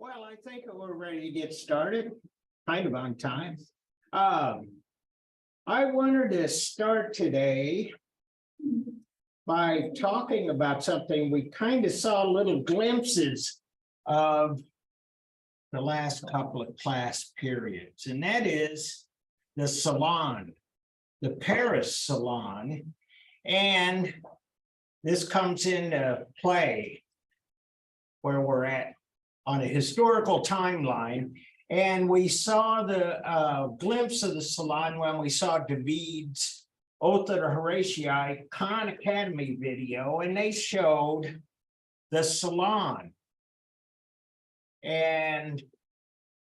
Well, I think we're ready to get started, kind of on time. I wanted to start today by talking about something we kind of saw little glimpses of the last couple of class periods, and that is the salon, the Paris salon. And this comes into play where we're at on a historical timeline. And we saw the glimpse of the salon when we saw David's Oath of the Horatii Khan Academy video, and they showed the salon. And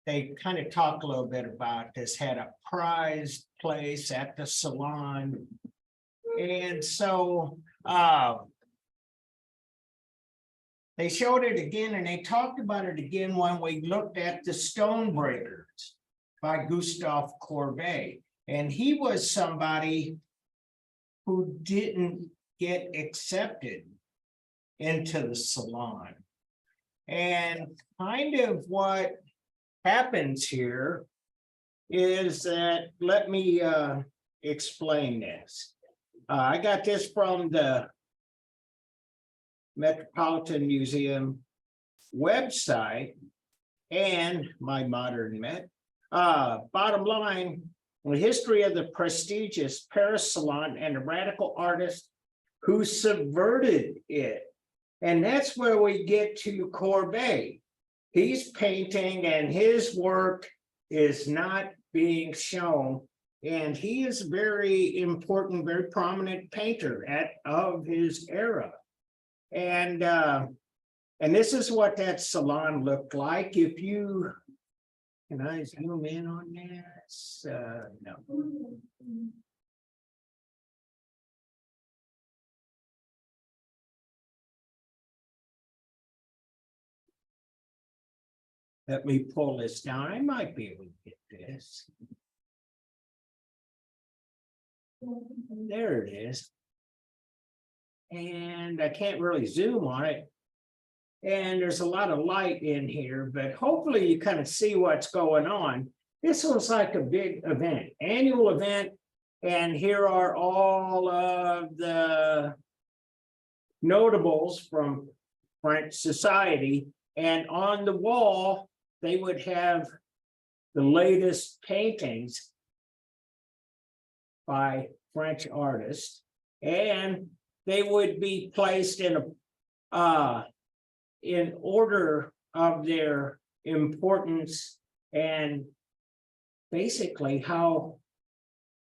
they kind of talked a little bit about this, had a prized place at the salon. And so they showed it again, and they talked about it again when we looked at the Stonebreakers by Gustave Courbet. And he was somebody who didn't get accepted into the salon. And kind of what happens here is that, let me explain this. I got this from the Metropolitan Museum website and my Modern Met. Bottom line, the history of the prestigious Paris salon and the radical artist who subverted it. And that's where we get to Courbet. He's painting and his work is not being shown. And he is a very important, very prominent painter of his era. And this is what that salon looked like. If you, can I zoom in on this? No. Let me pull this down. I might be able to get this. There it is. And I can't really zoom on it. And there's a lot of light in here, but hopefully you kind of see what's going on. This was like a big event, annual event. And here are all of the notables from French society. And on the wall, they would have the latest paintings by French artists. And they would be placed in order of their importance and basically how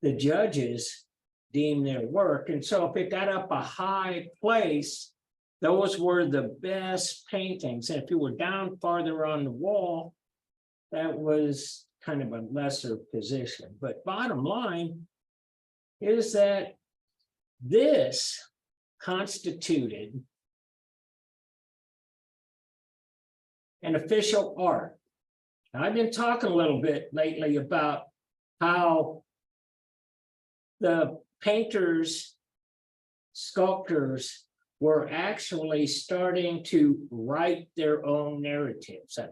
the judges deem their work. And so if it got up a high place, those were the best paintings. And if you were down farther on the wall, that was kind of a lesser position. But bottom line is that this constituted an official art. Now, I've been talking a little bit lately about how the painters, sculptors were actually starting to write their own narratives. I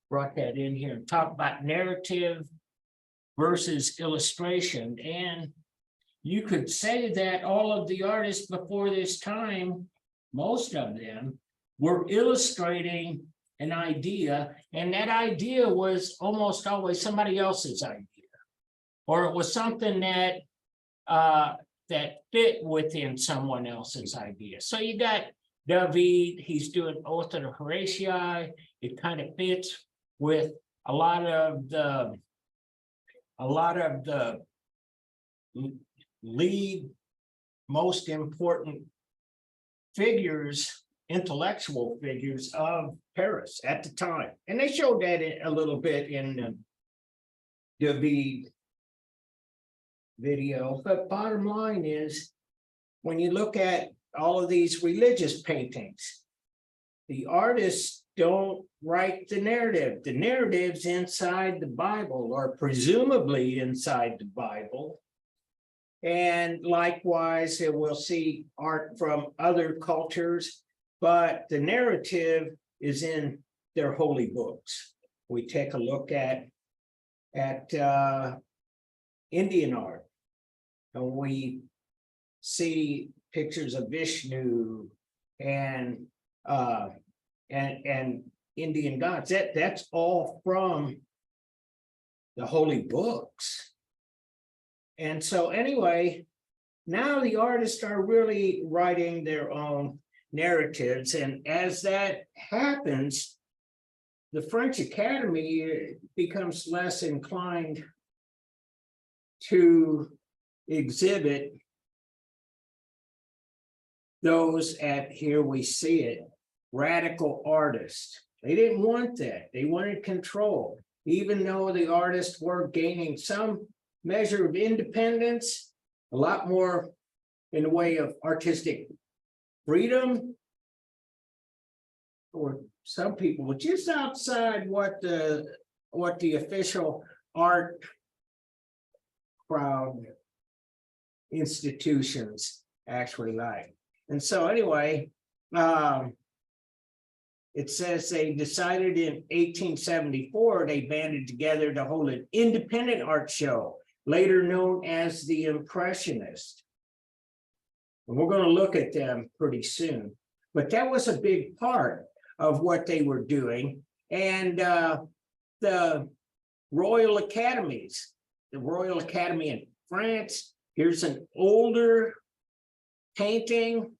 brought that in here and talk about narrative versus illustration. And you could say that all of the artists before this time, most of them, were illustrating an idea, and that idea was almost always somebody else's idea, or it was something that that fit within someone else's idea. So you got David, he's doing Oath of the Horatii. It kind of fits with a lot of the lead, most important figures, intellectual figures of Paris at the time. And they showed that a little bit in the David video. But bottom line is, when you look at all of these religious paintings, the artists don't write the narrative. The narrative's inside the Bible, or presumably inside the Bible. And likewise, we'll see art from other cultures, but the narrative is in their holy books. We take a look at Indian art, and we see pictures of Vishnu and Indian gods. That's all from the holy books. And so anyway, now the artists are really writing their own narratives, and as that happens, the French Academy becomes less inclined to exhibit those here we see it, radical artists. They didn't want that. They wanted control. Even though the artists were gaining some measure of independence, a lot more in the way of artistic freedom, or some people were just outside what the official art crowd institutions actually like. And so anyway, it says they decided in 1874, they banded together to hold an independent art show, later known as the Impressionists. And we're going to look at them pretty soon. But that was a big part of what they were doing. And the Royal Academies, the Royal Academy in France, here's an older painting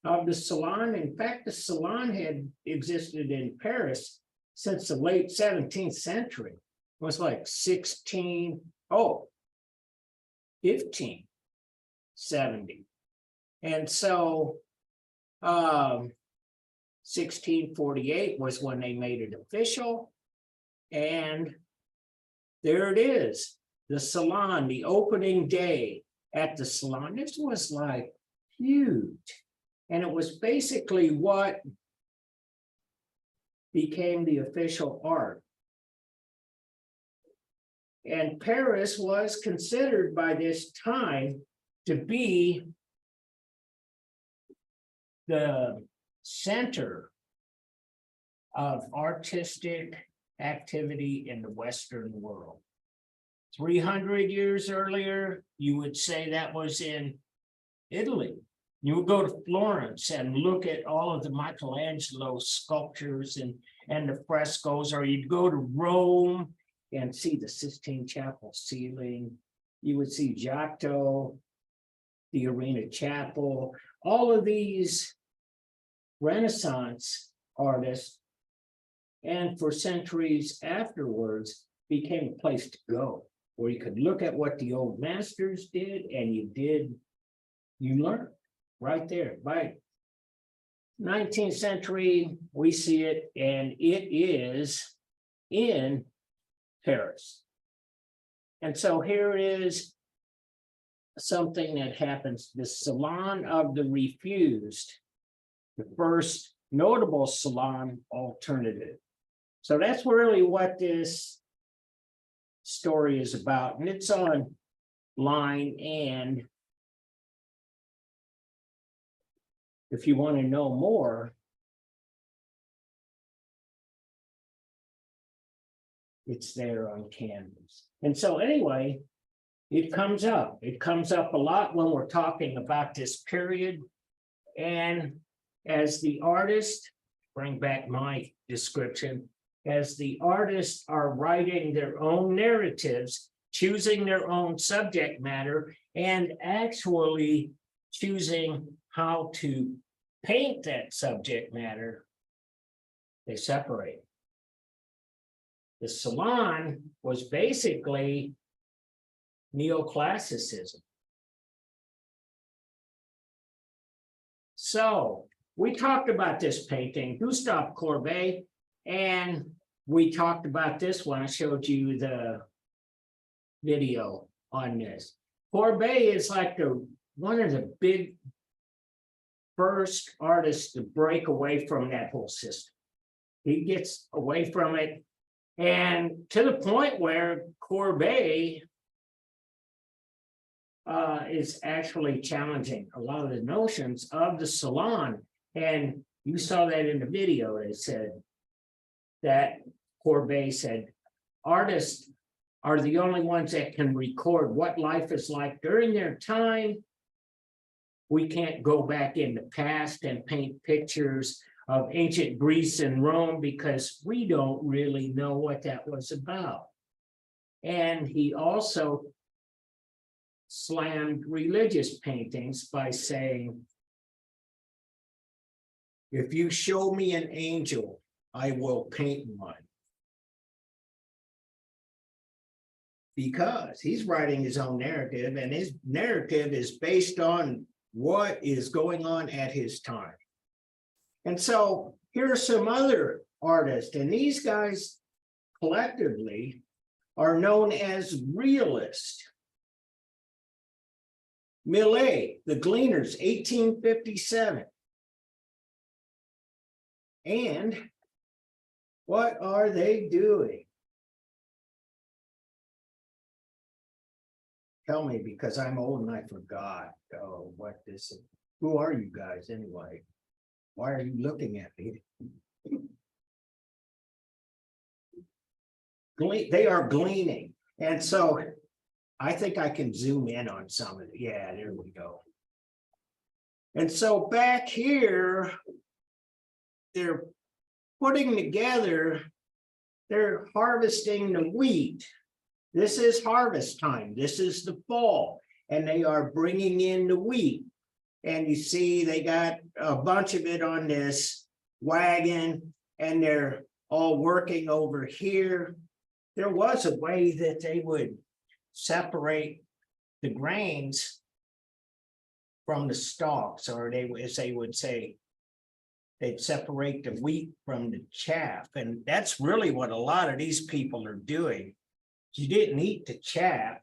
of the Salon. In fact, the Salon had existed in Paris since the late 17th century. It was like 1570. And so 1648 was when they made it official. And there it is, the Salon, the opening day at the Salon. This was like huge. And it was basically what became the official art. And Paris was considered by this time to be the center of artistic activity in the Western world. 300 years earlier, you would say that was in Italy. You would go to Florence and look at all of the Michelangelo sculptures and the frescoes, or you'd go to Rome and see the Sistine Chapel ceiling. You would see Giotto, the Arena Chapel, all of these Renaissance artists, and for centuries afterwards became a place to go, where you could look at what the old masters did, and you learned right there. By 19th century, we see it, and it is in Paris. And so here is something that happens. The Salon of the Refused, the first notable salon alternative. So that's really what this story is about. And it's online, and if you want to know more, it's there on Canvas. And so anyway, it comes up. It comes up a lot when we're talking about this period. And as the artist, bring back my description, as the artists are writing their own narratives, choosing their own subject matter, and actually choosing how to paint that subject matter, they separate. The Salon was basically neoclassicism. So we talked about this painting, Gustave Courbet, and we talked about this one. I showed you the video on this. Courbet is like one of the big first artists to break away from that whole system. He gets away from it, and to the point where Courbet is actually challenging a lot of the notions of the Salon. And you saw that in the video. It said, that Courbet said, artists are the only ones that can record what life is like during their time. We can't go back in the past and paint pictures of ancient Greece and Rome because we don't really know what that was about. And he also slammed religious paintings by saying, if you show me an angel, I will paint one. Because he's writing his own narrative, and his narrative is based on what is going on at his time. And so here are some other artists, and these guys collectively are known as realists. Millet, The Gleaners, 1857. And what are they doing? Tell me, because I'm old and I forgot what this is. Who are you guys anyway? Why are you looking at me? They are gleaning. And so I think I can zoom in on some of it. Yeah, there we go. And so back here, they're putting together, they're harvesting the wheat. This is harvest time. This is the fall, and they are bringing in the wheat. And you see, they got a bunch of it on this wagon, and they're all working over here. There was a way that they would separate the grains from the stalks, or they, as they would say, they'd separate the wheat from the chaff. And that's really what a lot of these people are doing. You didn't eat the chaff,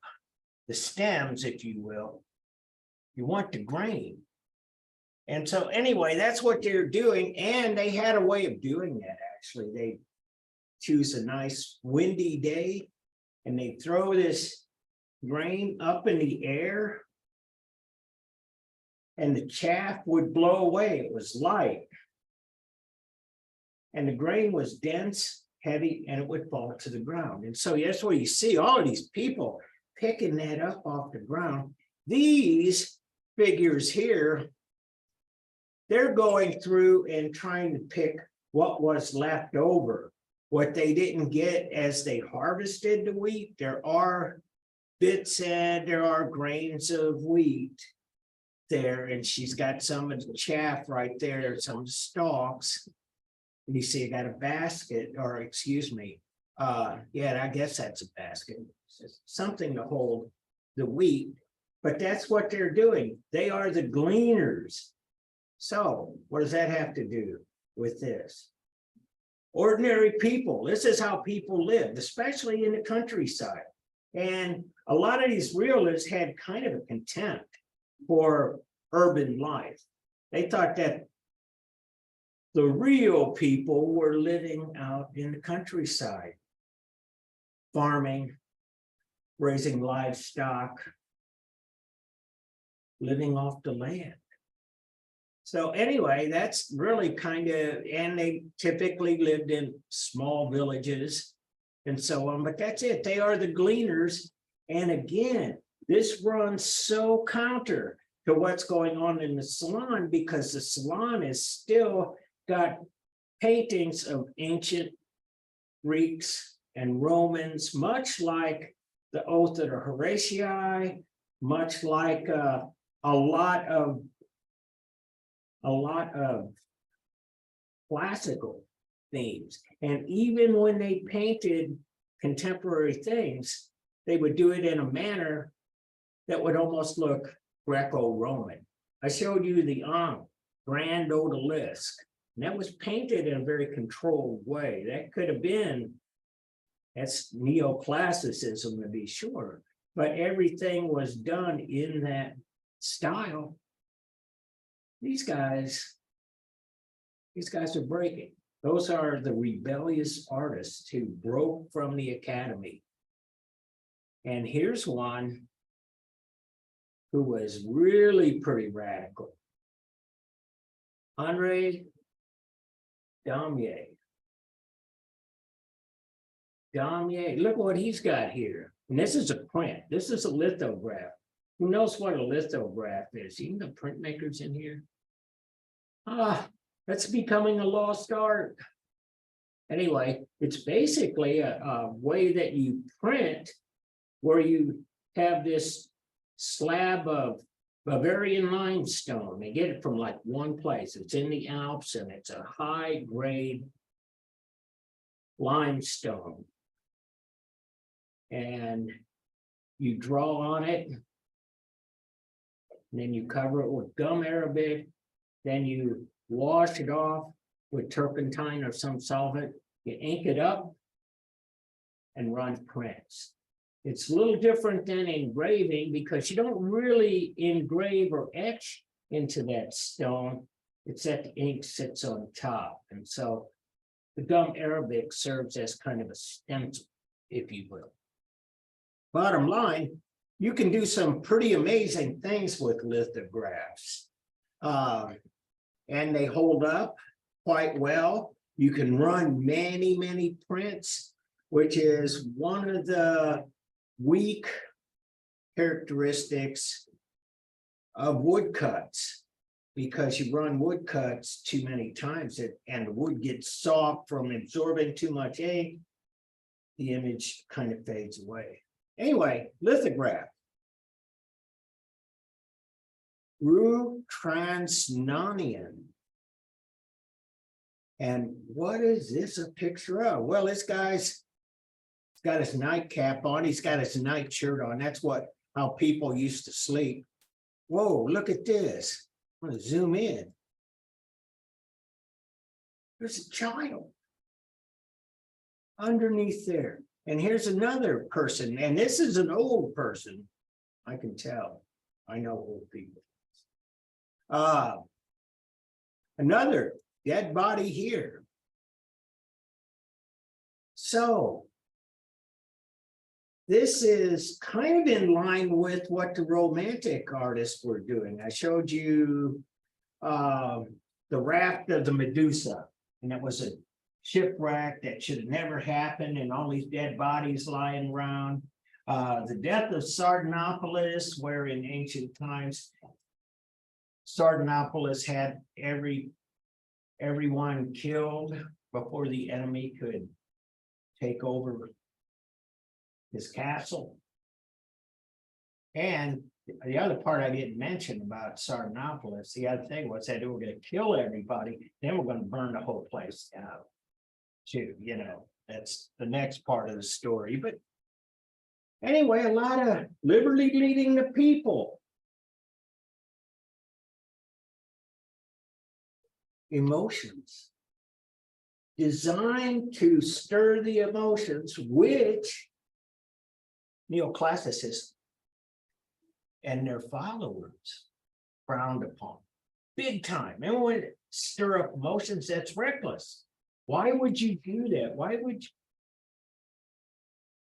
the stems, if you will. You want the grain. And so anyway, that's what they're doing. And they had a way of doing that, actually. They choose a nice windy day, and they throw this grain up in the air, and the chaff would blow away. It was light. And the grain was dense, heavy, and it would fall to the ground. And so that's where you see all of these people picking that up off the ground. These figures here, they're going through and trying to pick what was left over, what they didn't get as they harvested the wheat. There are bits and there are grains of wheat there, and she's got some of the chaff right there, some of the stalks. And you see, I got a basket, or excuse me, yeah, I guess that's a basket. It's something to hold the wheat, but that's what they're doing. They are the gleaners. So what does that have to do with this? Ordinary people. This is how people lived, especially in the countryside. And a lot of these realists had kind of a contempt for urban life. They thought that the real people were living out in the countryside, farming, raising livestock, living off the land. So anyway, that's really kind of, and they typically lived in small villages and so on, but that's it. They are the gleaners. And again, this runs so counter to what's going on in the salon, because the salon is still got paintings of ancient Greeks and Romans, much like the Oath of the Horatii, much like a lot of classical themes. And even when they painted contemporary things, they would do it in a manner that would almost look Greco-Roman. I showed you the Grand Odalisque, and that was painted in a very controlled way. That could have been, that's neoclassicism to be sure, but everything was done in that style. These guys are breaking. Those are the rebellious artists who broke from the academy. And here's one who was really pretty radical. André Daumier. Damier, look what he's got here. And this is a print. This is a lithograph. Who knows what a lithograph is? Even the printmakers in here. That's becoming a lost art. Anyway, it's basically a way that you print where you have this slab of Bavarian limestone. They get it from like one place. It's in the Alps and it's a high grade limestone. And you draw on it. And then you cover it with gum arabic. Then you wash it off with turpentine or some solvent. You ink it up and run prints. It's a little different than engraving because you don't really engrave or etch into that stone. It's that the ink sits on top. And so the gum arabic serves as kind of a stencil, if you will. Bottom line, you can do some pretty amazing things with lithographs. And they hold up quite well. You can run many, many prints, which is one of the weak characteristics of woodcuts, because you run woodcuts too many times and the wood gets soft from absorbing too much ink, the image kind of fades away. Anyway, lithograph. Rue Transnanian. And what is this a picture of? Well, this guy's got his nightcap on. He's got his nightshirt on. That's how people used to sleep. Whoa, look at this. I'm going to zoom in. There's a child underneath there. And here's another person. And this is an old person. I can tell. I know old people. Another dead body here. So this is kind of in line with what the Romantic artists were doing. I showed you the raft of the Medusa, and it was a shipwreck that should have never happened, and all these dead bodies lying around. The death of Sardanapalus, where in ancient times, Sardanapalus had everyone killed before the enemy could take over his castle. And the other part I didn't mention about Sardanapalus, the other thing was that they were going to kill everybody, then we're going to burn the whole place down too. You know, that's the next part of the story. But anyway, a lot of liberty leading the people. Emotions designed to stir the emotions, which neoclassicists and their followers frowned upon big time. And when it stir up emotions, that's reckless. Why would you do that? Why would you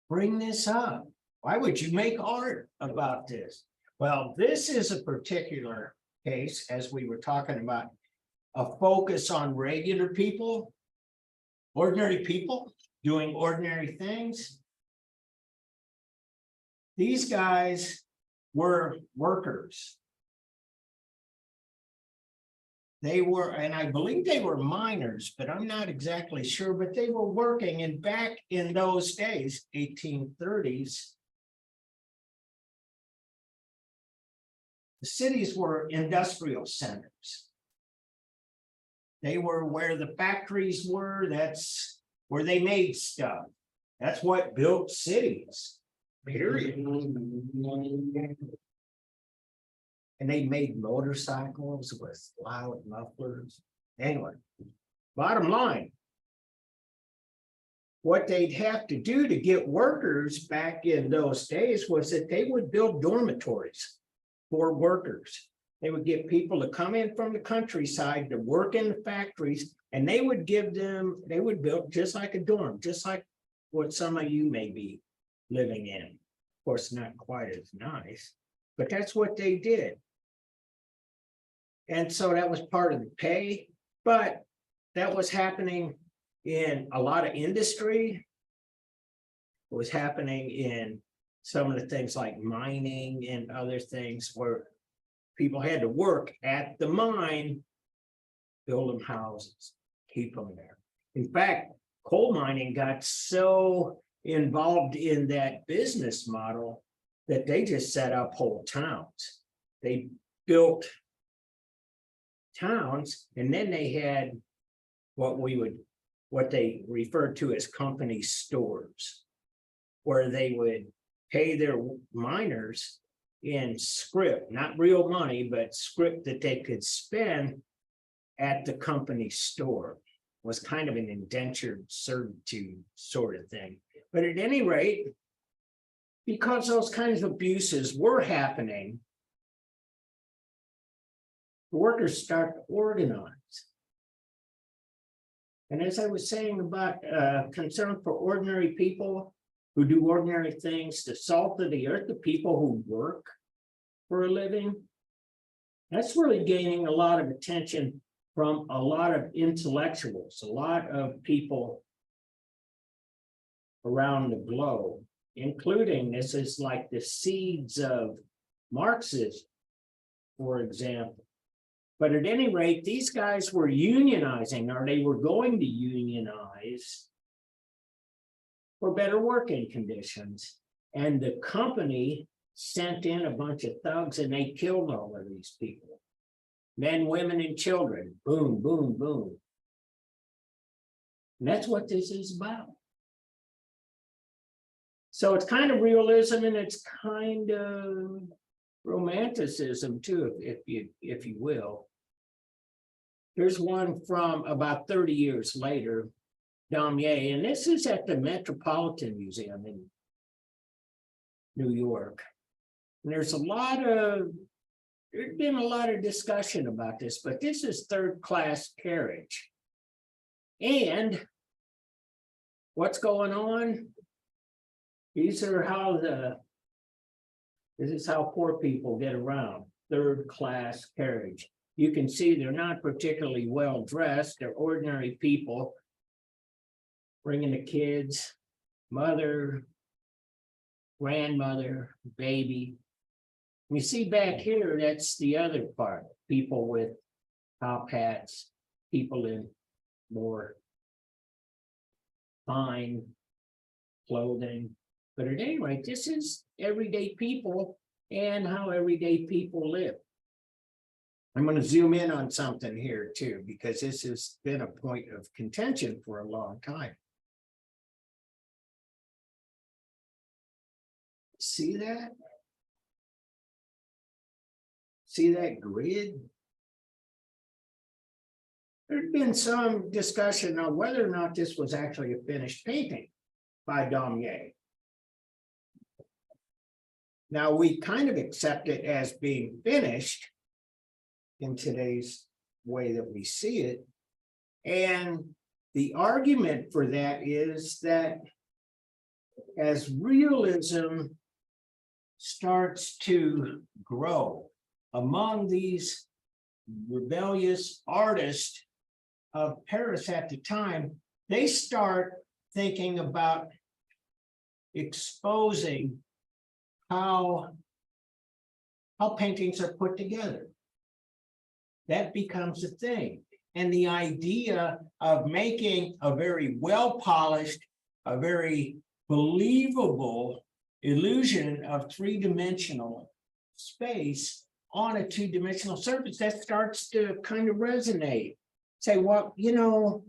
bring this up? Why would you make art about this? Well, this is a particular case, as we were talking about, a focus on regular people, ordinary people doing ordinary things. These guys were workers. They were, and I believe they were miners, but I'm not exactly sure, but they were working. And back in those days, 1830s, the cities were industrial centers. They were where the factories were. That's where they made stuff. That's what built cities, period. And they made motorcycles with loud mufflers. Anyway, bottom line, what they'd have to do to get workers back in those days was that they would build dormitories for workers. They would get people to come in from the countryside to work in the factories, and they would give them, they would build just like a dorm, just like what some of you may be living in. Of course, not quite as nice, but that's what they did. And so that was part of the pay, but that was happening in a lot of industry. was happening in some of the things like mining and other things where people had to work at the mine, build them houses, keep them there. In fact, coal mining got so involved in that business model that they just set up whole towns. They built towns, and then they had what they referred to as company stores, where they would pay their miners in script, not real money, but script that they could spend at the company store. It was kind of an indentured servitude sort of thing. But at any rate, because those kinds of abuses were happening, the workers start to organize. And as I was saying about concern for ordinary people who do ordinary things, the salt of the earth, the people who work for a living, that's really gaining a lot of attention from a lot of intellectuals, a lot of people around the globe, including, this is like the seeds of Marxism, for example. But at any rate, these guys were unionizing, or they were going to unionize for better working conditions. And the company sent in a bunch of thugs and they killed all of these people. Men, women, and children. Boom, boom, boom. And that's what this is about. So it's kind of realism and it's kind of romanticism too, if you will. Here's one from about 30 years later, Damier, and this is at the Metropolitan Museum in New York. And there's been a lot of discussion about this, but this is third-class carriage. And what's going on? This is how poor people get around, third-class carriage. You can see they're not particularly well dressed. They're ordinary people bringing the kids, mother, grandmother, baby. You see back here, that's the other part. People with top hats, people in more fine clothing. But at any rate, this is everyday people and how everyday people live. I'm going to zoom in on something here too, because this has been a point of contention for a long time. See that? See that grid? There's been some discussion on whether or not this was actually a finished painting by Damier. Now we kind of accept it as being finished in today's way that we see it. And the argument for that is that as realism starts to grow among these rebellious artists of Paris at the time, they start thinking about exposing how paintings are put together. That becomes a thing. And the idea of making a very well-polished, a very believable illusion of three-dimensional space on a two-dimensional surface, that starts to kind of resonate. Say, well, you know,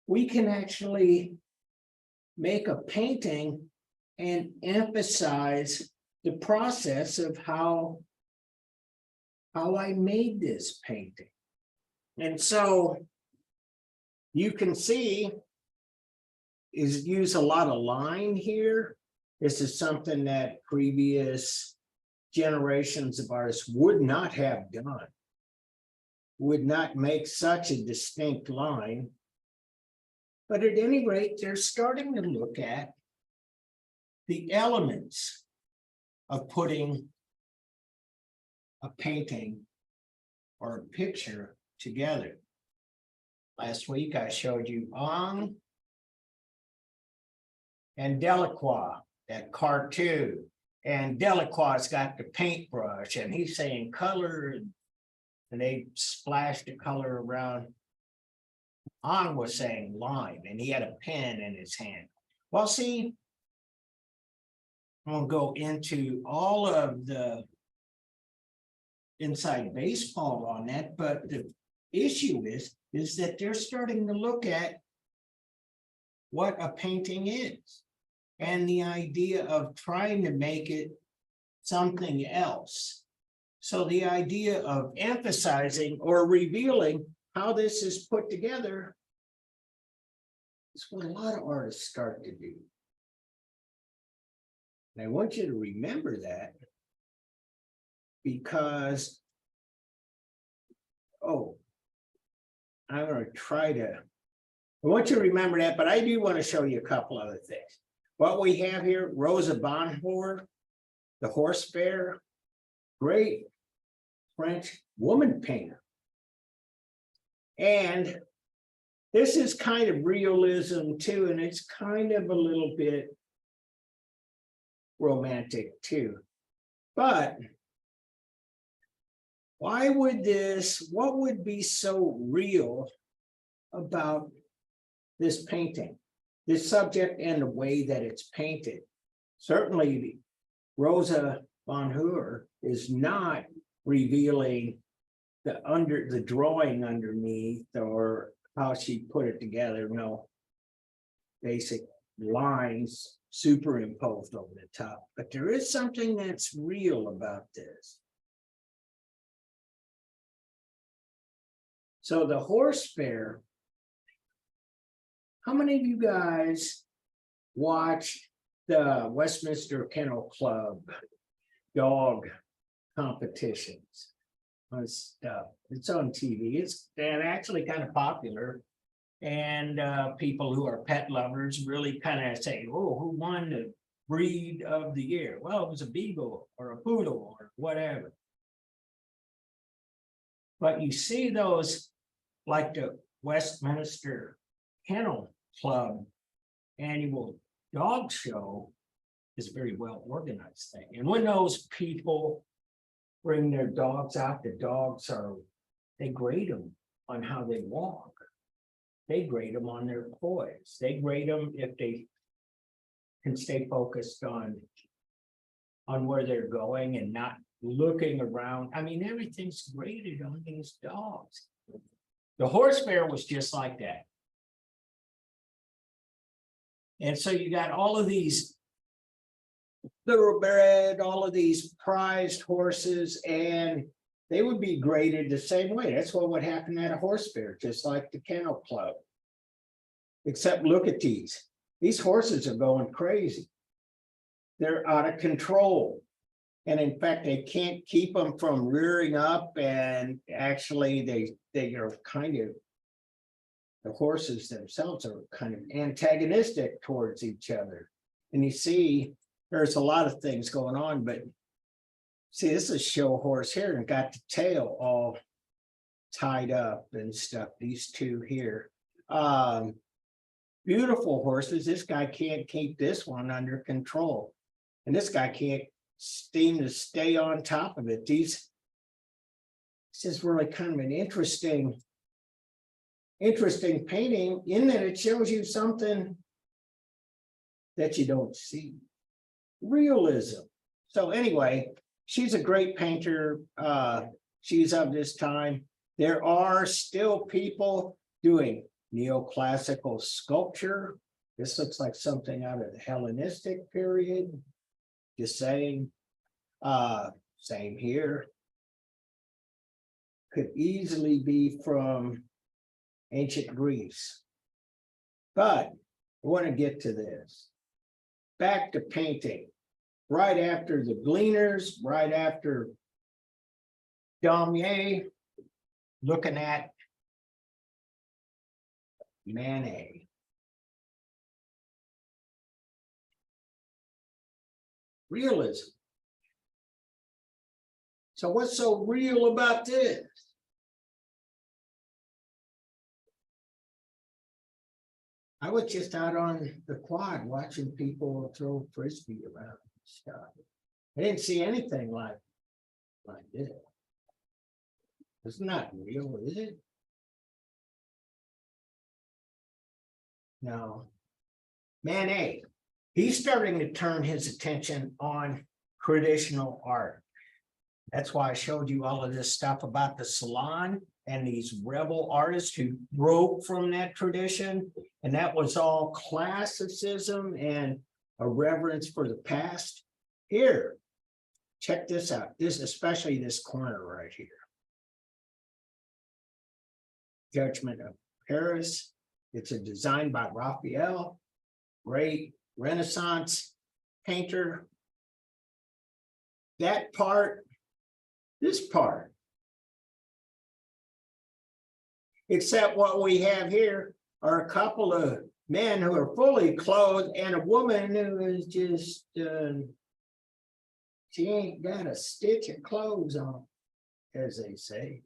we can actually make a painting and emphasize the process of how I made this painting. And so you can see is use a lot of line here. This is something that previous generations of artists would not have done, would not make such a distinct line. But at any rate, they're starting to look at the elements of putting a painting or a picture together. Last week, I showed you Ang and Delacroix, that cartoon. And Delacroix's got the paintbrush and he's saying color, and they splashed the color around. On was saying line, and he had a pen in his hand. Well, see, I won't go into all of the inside baseball on that, but the issue is that they're starting to look at what a painting is and the idea of trying to make it something else. So the idea of emphasizing or revealing how this is put together is what a lot of artists start to do. And I want you to remember that, because, I'm going to try to, I want you to remember that, but I do want to show you a couple other things. What we have here, Rosa Bonheur, the horse fair, great French woman painter. And this is kind of realism too, and it's kind of a little bit romantic too. But why would what would be so real about this painting, this subject and the way that it's painted? Certainly, Rosa Bonheur is not revealing the drawing underneath or how she put it together. No, basic lines superimposed over the top, but there is something that's real about this. So the horse fair, how many of you guys watched the Westminster Kennel Club dog competitions and stuff? It's on TV. They're actually kind of popular. And people who are pet lovers really kind of say, oh, who won the breed of the year? Well, it was a beagle or a poodle or whatever. But you see those, like the Westminster Kennel Club annual dog show is a very well organized thing. And when those people bring their dogs out, the dogs they grade them on how they walk. They grade them on their poise. They grade them if they can stay focused on where they're going and not looking around. I mean, everything's graded on these dogs. The horse fair was just like that. And so you got all of these thoroughbred, all of these prized horses, and they would be graded the same way. That's what would happen at a horse fair, just like the Kennel Club. Except look at these. These horses are going crazy. They're out of control. And in fact, they can't keep them from rearing up, and actually they are kind of, the horses themselves are kind of antagonistic towards each other. And you see, there's a lot of things going on, but see, this is a show horse here and got the tail all tied up and stuff. These two here. Beautiful horses. This guy can't keep this one under control. And this guy can't seem to stay on top of it. This is really kind of an interesting painting in that it shows you something that you don't see. Realism. So anyway, she's a great painter. She's of this time. There are still people doing neoclassical sculpture. This looks like something out of the Hellenistic period. Just saying. Same here. Could easily be from ancient Greece. But I want to get to this. Back to painting. Right after the Gleaners, right after Daumier, looking at Manet. Realism. So what's so real about this? I was just out on the quad watching people throw frisbee around and stuff. I didn't see anything like this. It's not real, is it? No. Manet, he's starting to turn his attention on traditional art. That's why I showed you all of this stuff about the salon and these rebel artists who broke from that tradition. And that was all classicism and a reverence for the past. Here, check this out. This, especially this corner right here. Judgment of Paris. It's a design by Raphael, great Renaissance painter. That part, this part. Except what we have here are a couple of men who are fully clothed and a woman who is just, she ain't got a stitch of clothes on, as they say.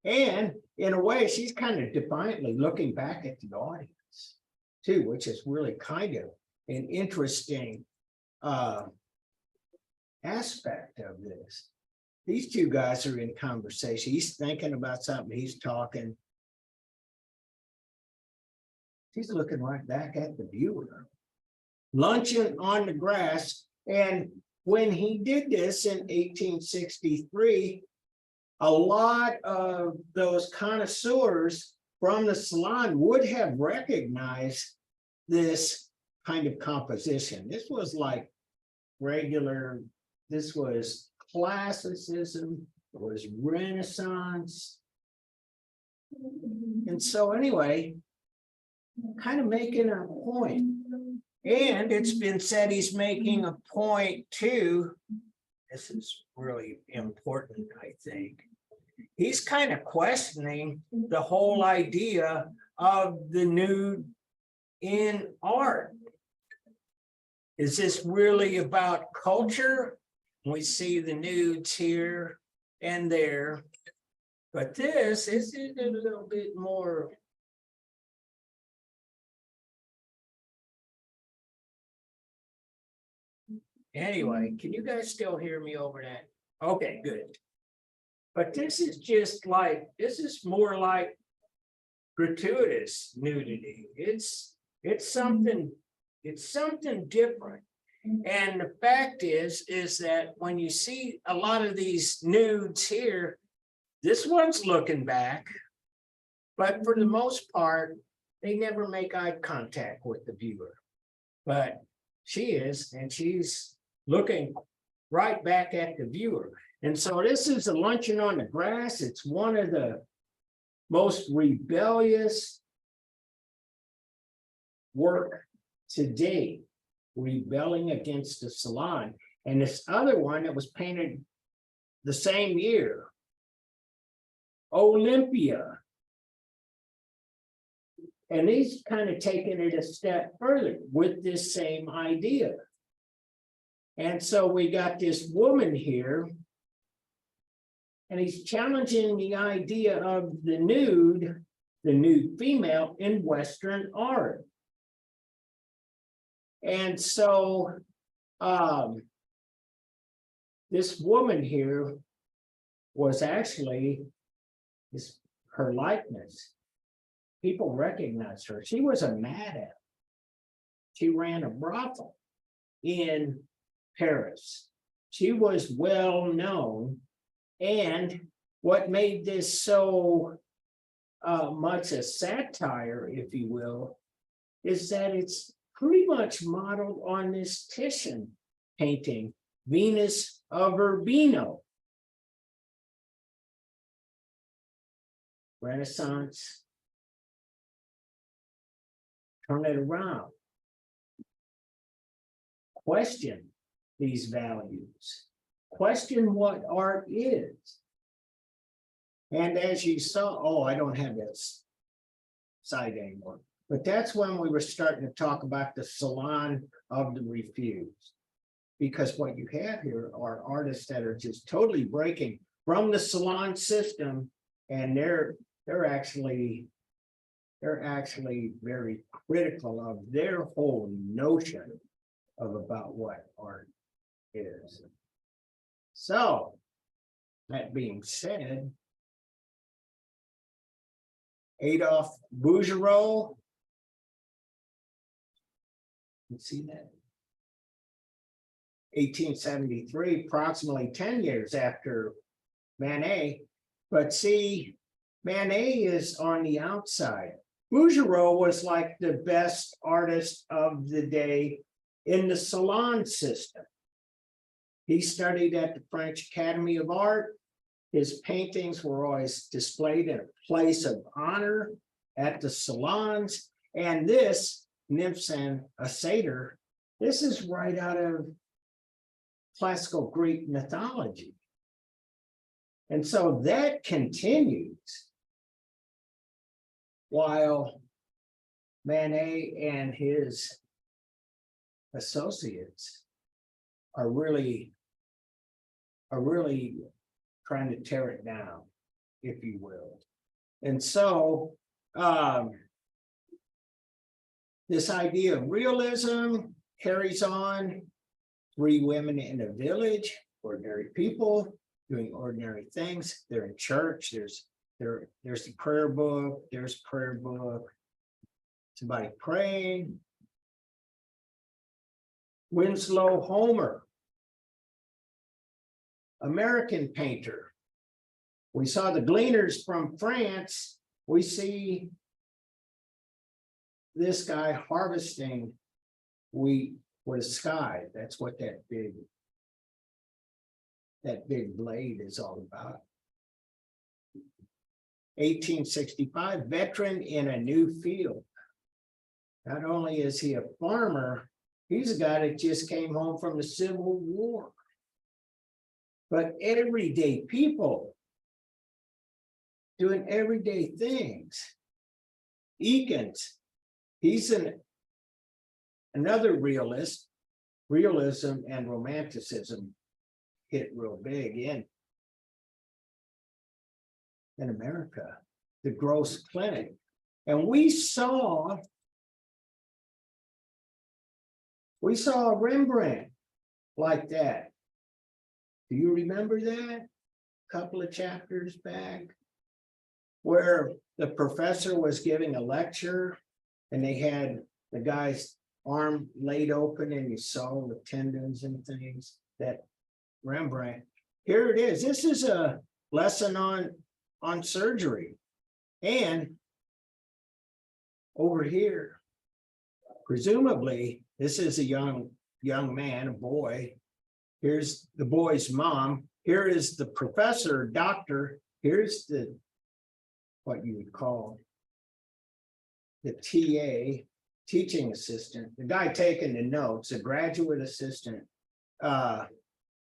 And in a way, she's kind of defiantly looking back at the audience too, which is really kind of an interesting aspect of this. These two guys are in conversation. He's thinking about something, he's talking. She's looking right back at the viewer. Luncheon on the grass. And when he did this in 1863, a lot of those connoisseurs from the salon would have recognized this kind of composition. This was like regular, this was classicism, it was Renaissance. And so anyway, kind of making a point. And it's been said he's making a point too. This is really important, I think. He's kind of questioning the whole idea of the nude in art. Is this really about culture? We see the nudes here and there, but this is a little bit more. Anyway, can you guys still hear me over that? Okay, good. But this is just like, this is more like gratuitous nudity. It's something different. And the fact is that when you see a lot of these nudes here, this one's looking back, but for the most part, they never make eye contact with the viewer. But she is, and she's looking right back at the viewer. And so this is a luncheon on the grass. It's one of the most rebellious work today, rebelling against the salon. And this other one that was painted the same year, Olympia. And he's kind of taking it a step further with this same idea. And so we got this woman here, and he's challenging the idea of the nude female in Western art. And so this woman here was actually her likeness. People recognized her. She was a madam. She ran a brothel in Paris. She was well known. And what made this so much a satire, if you will, is that it's pretty much modeled on this Titian painting, Venus of Urbino. Renaissance. Turn it around. Question these values. Question what art is. And as you saw, oh, I don't have this side anymore. But that's when we were starting to talk about the salon of the refused. Because what you have here are artists that are just totally breaking from the salon system, and they're actually they're actually very critical of their whole notion of about what art is. So, that being said, Adolphe Bouguereau, you see that? 1873, approximately 10 years after Manet. But see, Manet is on the outside. Bouguereau was like the best artist of the day in the salon system. He studied at the French Academy of Art. His paintings were always displayed in a place of honor at the salons. And this, Nymphs and a Satyr, this is right out of classical Greek mythology. And so that continues while Manet and his associates are really trying to tear it down, if you will. And so this idea of realism carries on. 3 women in a village, ordinary people doing ordinary things. They're in church. There's the prayer book. There's prayer book. Somebody praying. Winslow Homer, American painter. We saw the Gleaners from France. We see this guy harvesting wheat with a scythe. That's what that big blade is all about. 1865, veteran in a new field. Not only is he a farmer, he's a guy that just came home from the Civil War. But everyday people doing everyday things. Eakins, he's another realist. Realism and romanticism hit real big in America, the Gross Clinic. And we saw Rembrandt like that. Do you remember that? A couple of chapters back, where the professor was giving a lecture and they had the guy's arm laid open and you saw the tendons and things. That Rembrandt. Here it is. This is a lesson on surgery. And over here, presumably, this is a young man, a boy. Here's the boy's mom. Here is the professor, doctor. Here's what you would call the TA, teaching assistant, the guy taking the notes, a graduate assistant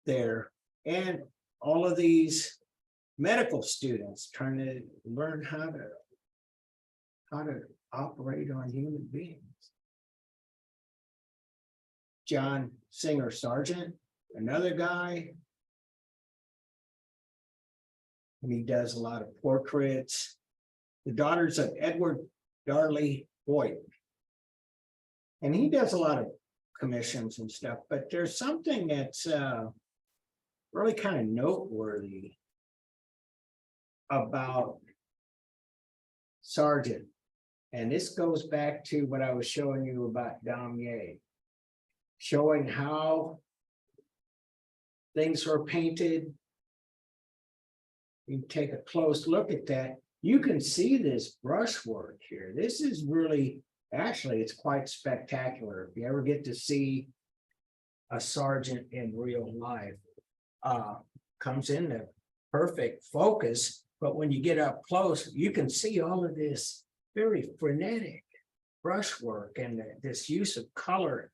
there, and all of these medical students trying to learn how to operate on human beings. John Singer Sargent, another guy, and he does a lot of portraits. The daughters of Edward Darley Boyd, and he does a lot of commissions and stuff. But there's something that's really kind of noteworthy about Sargent, and this goes back to what I was showing you about Damier, showing how things were painted. You take a close look at that. You can see this brushwork here. This is really, actually, it's quite spectacular. If you ever get to see a Sargent in real life, comes into perfect focus. But when you get up close, you can see all of this very frenetic brushwork and this use of color.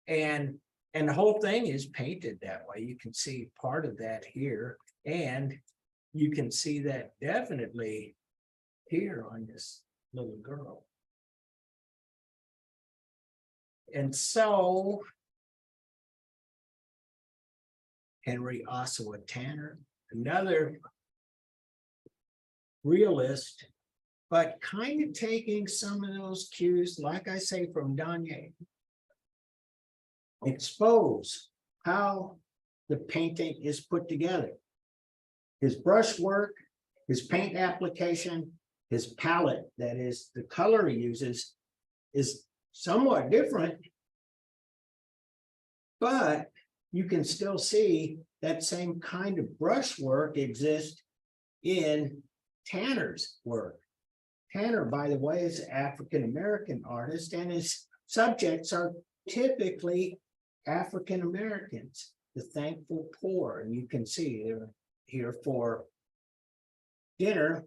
And the whole thing is painted that way. You can see part of that here. And you can see that definitely here on this little girl. And so Henry Ossawa Tanner, another realist, but kind of taking some of those cues, like I say, from Danye. Expose how the painting is put together. His brushwork, his paint application, his palette, that is the color he uses, is somewhat different, but you can still see that same kind of brushwork exists in Tanner's work. Tanner, by the way, is an African-American artist, and his subjects are typically African-Americans, the thankful poor. And you can see they're here for dinner,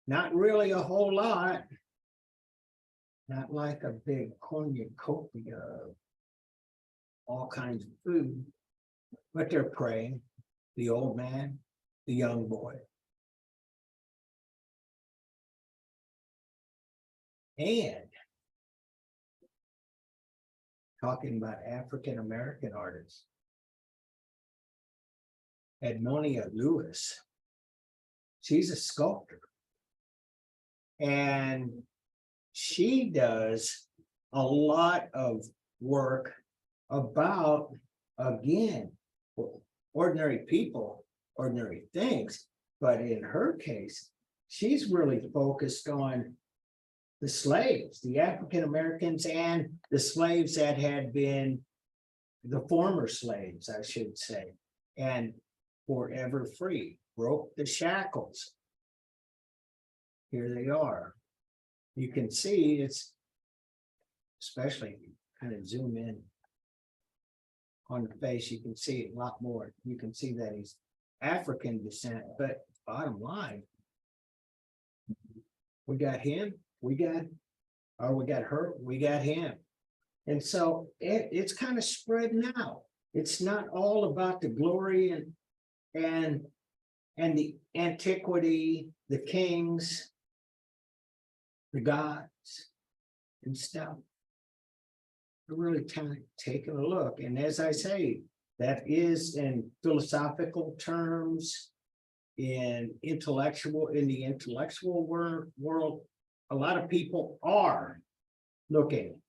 not really a whole lot, not like a big cornucopia of all kinds of food, but they're praying, the old man, the young boy. And talking about African-American artists, Edmonia Lewis, she's a sculptor. And she does a lot of work about, again, ordinary people, ordinary things. But in her case, she's really focused on the slaves, the African-Americans, and the slaves that had been the former slaves, I should say, and forever free, broke the shackles. Here they are. You can see it's, especially if you kind of zoom in on the face, you can see a lot more. You can see that he's African descent, but bottom line, we got him, we got her, we got him. And so it's kind of spread now. It's not all about the glory and the antiquity, the kings, the gods and stuff. We're really kind of taking a look. And as I say, that is in philosophical terms, in the intellectual world, a lot of people are looking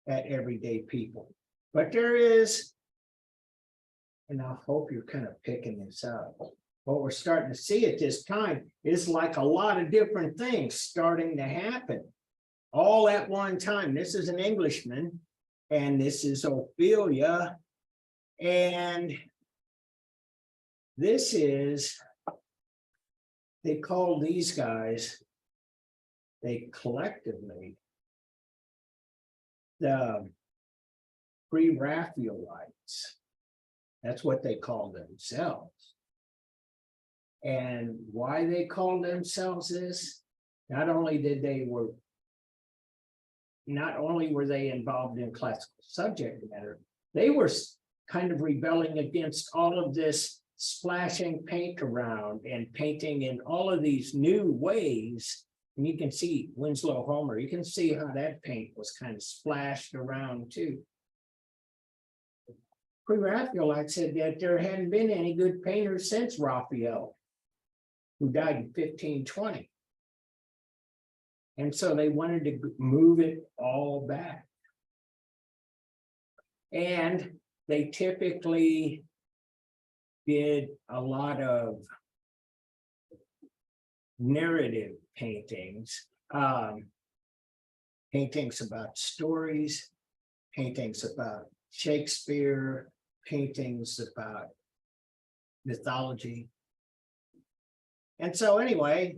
at everyday people. But there is, and I hope you're kind of picking this up, what we're starting to see at this time is like a lot of different things starting to happen all at one time. This is an Englishman, and this is Ophelia, and this is, they call these guys, they collectively, the pre-Raphaelites. That's what they call themselves. And why they call themselves this, not only were they involved in classical subject matter, they were kind of rebelling against all of this splashing paint around and painting in all of these new ways. And you can see Winslow Homer, you can see how that paint was kind of splashed around too. Pre-Raphaelite said that there hadn't been any good painters since Raphael, who died in 1520. And so they wanted to move it all back. And they typically did a lot of narrative paintings, paintings about stories, paintings about Shakespeare, paintings about mythology. And so anyway,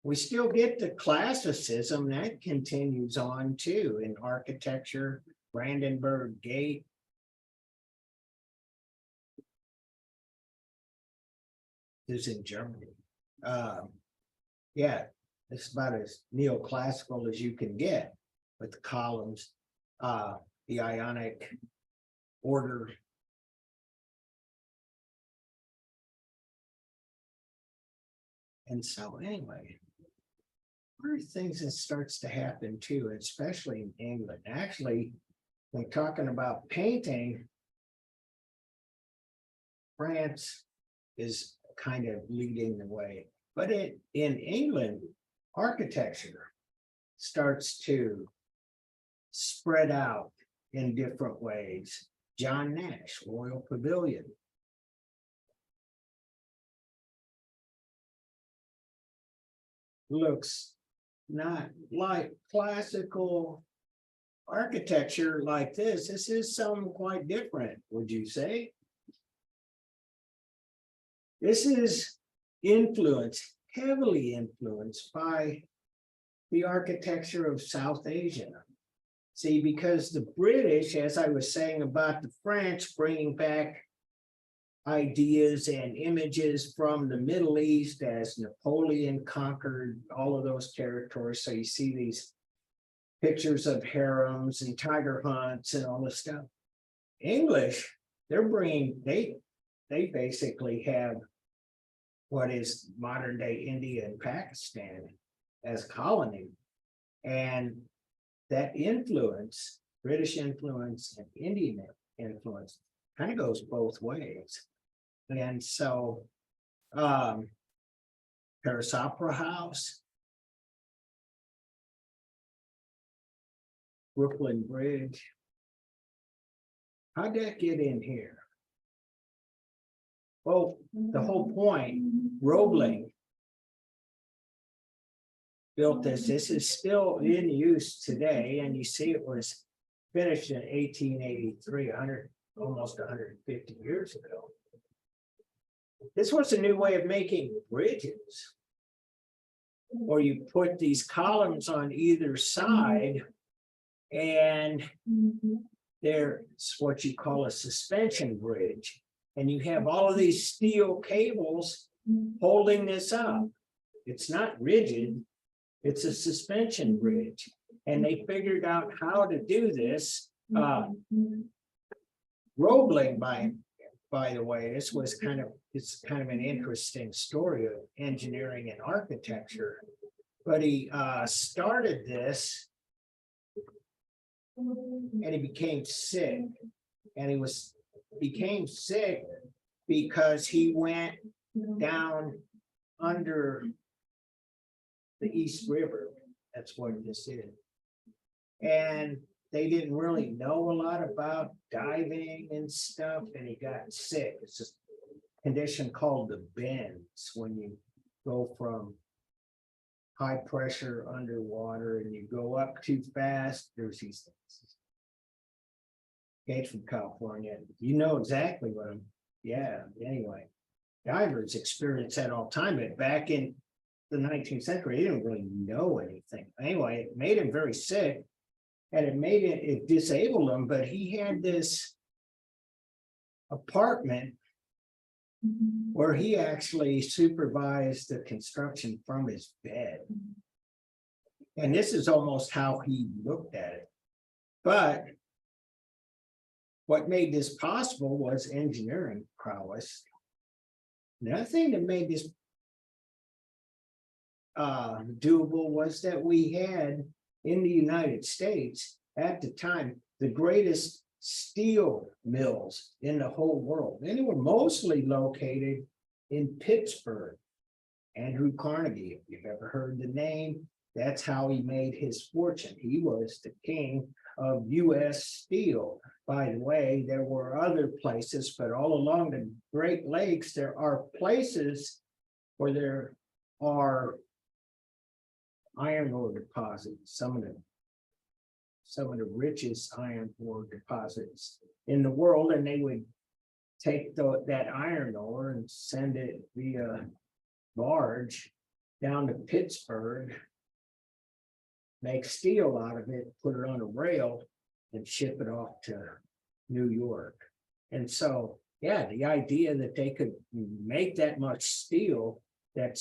we still get the classicism that continues on too in architecture, Brandenburg Gate. This is in Germany. Yeah, it's about as neoclassical as you can get with the columns, the Ionic order. And so anyway, one of the things that starts to happen too, especially in England, actually, when talking about painting, France is kind of leading the way. But in England, architecture starts to spread out in different ways. John Nash, Royal Pavilion. Looks not like classical architecture like this. This is something quite different, would you say? This is influenced, heavily influenced by the architecture of South Asia. See, because the British, as I was saying about the French, bringing back ideas and images from the Middle East as Napoleon conquered all of those territories. So you see these pictures of harems and tiger hunts and all this stuff. English, they're bringing, they basically have what is modern day India and Pakistan as colony. And that influence, British influence and Indian influence, kind of goes both ways. And so Paris Opera House, Brooklyn Bridge. How'd that get in here? Well, the whole point, Roebling built this. This is still in use today, and you see it was finished in 1883, almost 150 years ago. This was a new way of making bridges, where you put these columns on either side, and there's what you call a suspension bridge. And you have all of these steel cables holding this up. It's not rigid, it's a suspension bridge. And they figured out how to do this. Roebling, by the way, it's kind of an interesting story of engineering and architecture. But he started this, and he became sick, and became sick because he went down under the East River. That's what this is. And they didn't really know a lot about diving and stuff, and he got sick. It's a condition called the bends, when you go from high pressure underwater and you go up too fast. There's these things. Gates from California, you know exactly what I'm, yeah, anyway. Divers experience that all the time, but back in the 19th century, they didn't really know anything. Anyway, it made him very sick, and it disabled him, but he had this apartment where he actually supervised the construction from his bed. And this is almost how he looked at it. But what made this possible was engineering prowess. Another thing that made this doable was that we had in the United States at the time the greatest steel mills in the whole world. And they were mostly located in Pittsburgh. Andrew Carnegie, if you've ever heard the name, that's how he made his fortune. He was the king of US Steel. By the way, there were other places, but all along the Great Lakes, there are places where there are iron ore deposits, some of the richest iron ore deposits in the world, and they would take that iron ore and send it via barge down to Pittsburgh, make steel out of it, put it on a rail, and ship it off to New York. And so, yeah, the idea that they could make that much steel, had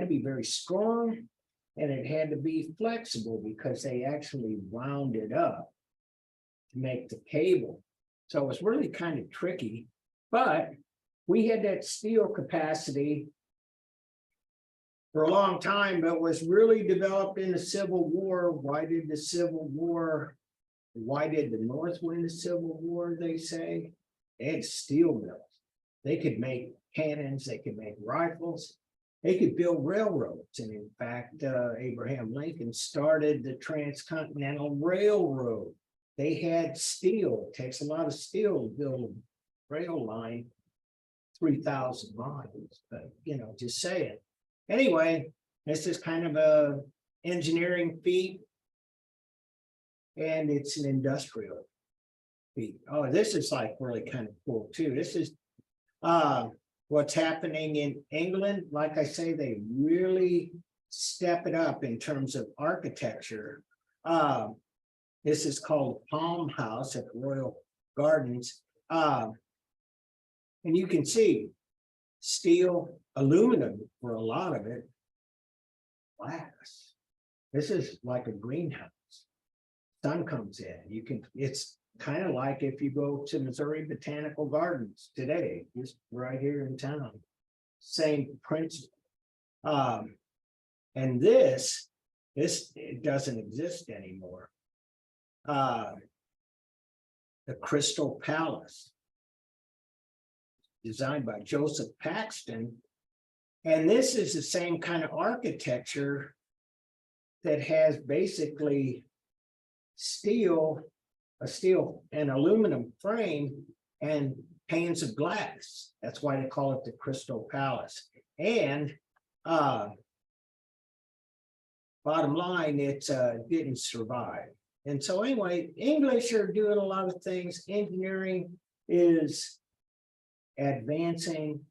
to be very strong, and it had to be flexible because they actually wound it up to make the cable. So it was really kind of tricky, but we had that steel capacity for a long time, but was really developed in the Civil War. Why did the North win the Civil War, they say? They had steel mills. They could make cannons, they could make rifles, They could build railroads. And in fact, Abraham Lincoln started the Transcontinental Railroad. They had steel. It takes a lot of steel to build a rail line 3,000 miles, but just say it. Anyway, this is kind of a engineering feat, and it's an industrial feat. Oh, this is like really kind of cool too. This is what's happening in England. Like I say, they really step it up in terms of architecture. This is called Palm House at the Royal Gardens. And you can see steel, aluminum for a lot of it, glass. This is like a greenhouse. Sun comes in. It's kind of like if you go to Missouri Botanical Gardens today, just right here in town. Same principle. And this it doesn't exist anymore. The Crystal Palace, designed by Joseph Paxton. And this is the same kind of architecture that has basically a steel and aluminum frame and panes of glass. That's why they call it the Crystal Palace. And bottom line, it didn't survive. And so anyway, English are doing a lot of things. Engineering is advancing.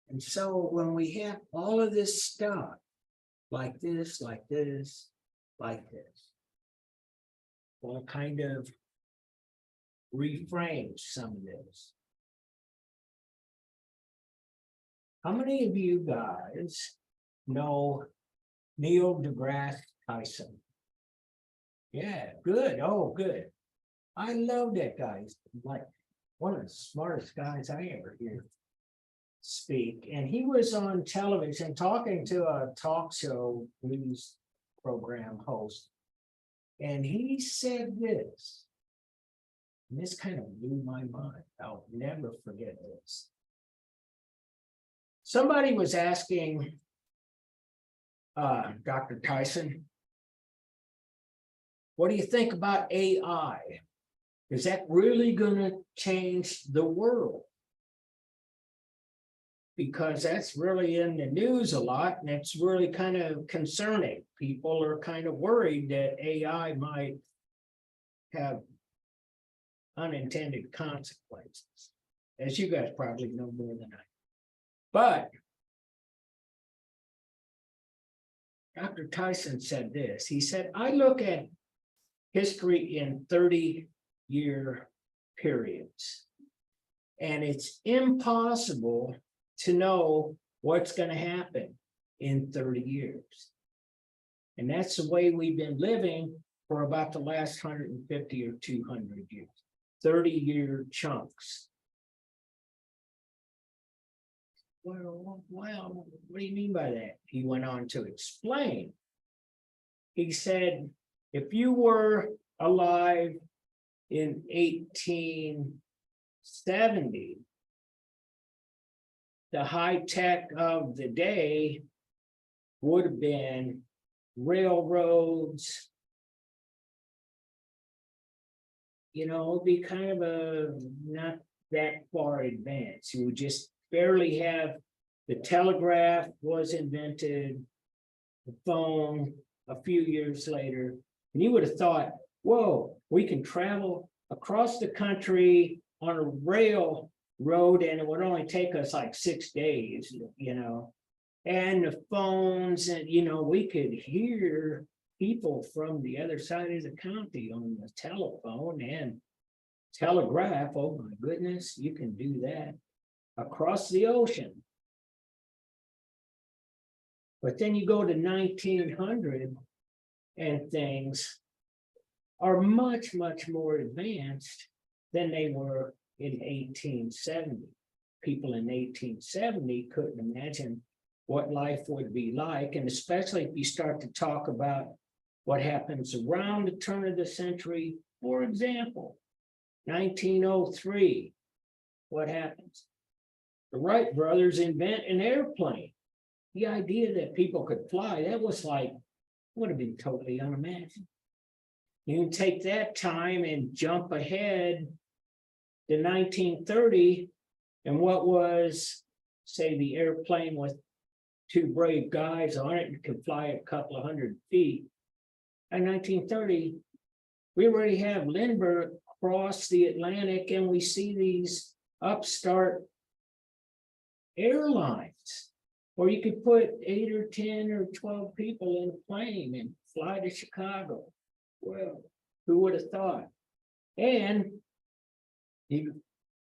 And so when we have all of this stuff, like this, like this, like this, we'll kind of reframe some of this. How many of you guys know Neil deGrasse Tyson? Yeah, good. Oh, good. I love that guy. He's like one of the smartest guys I ever hear speak. And he was on television talking to a talk show news program host. And he said this, and this kind of blew my mind. I'll never forget this. Somebody was asking Dr. Tyson, what do you think about AI? Is that really going to change the world? Because that's really in the news a lot, and it's really kind of concerning. People are kind of worried that AI might have unintended consequences, as you guys probably know more than I. But Dr. Tyson said this. He said, I look at history in 30-year periods, and it's impossible to know what's going to happen in 30 years. And that's the way we've been living for about the last 150 or 200 years, 30-year chunks. Well, what do you mean by that? He went on to explain. He said, if you were alive in 1870, the high tech of the day would have been railroads. It'd be kind of not that far advanced. You would just barely have the telegraph was invented, the phone a few years later, and you would have thought, whoa, we can travel across the country on a railroad and it would only take us like 6 days, and the phones, and we could hear people from the other side of the county on the telephone and telegraph. Oh my goodness, you can do that across the ocean. But then you go to 1900 and things are much, much more advanced than they were in 1870. People in 1870 couldn't imagine what life would be like. And especially if you start to talk about what happens around the turn of the century. For example, 1903, what happens? the Wright brothers invent an airplane. The idea that people could fly, that was like, would have been totally unimaginable. You can take that time and jump ahead to 1930, and what was, say, the airplane with two brave guys on it, you could fly a couple of 100 feet. In 1930, we already have Lindbergh cross the Atlantic, and we see these upstart airlines, or you could put 8 or 10 or 12 people in a plane and fly to Chicago. Well, who would have thought? And